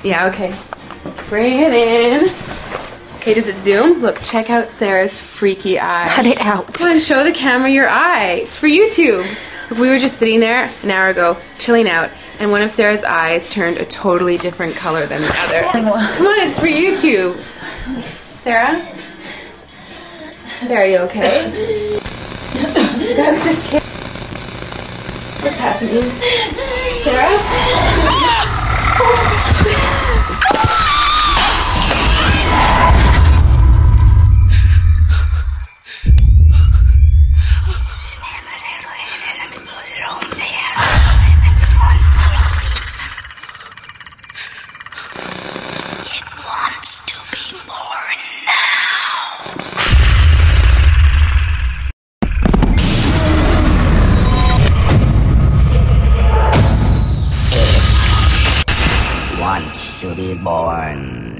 Yeah, okay. Bring it in. Okay, does it zoom? Look, check out Sarah's freaky eye. Cut it out. Come on, show the camera your eye. It's for YouTube. Look, we were just sitting there an hour ago, chilling out, and one of Sarah's eyes turned a totally different color than the other. Come on, it's for YouTube. Sarah? Sarah, you okay? I was just kidding. What's happening? Sarah? It wants to be born now. It wants to be born.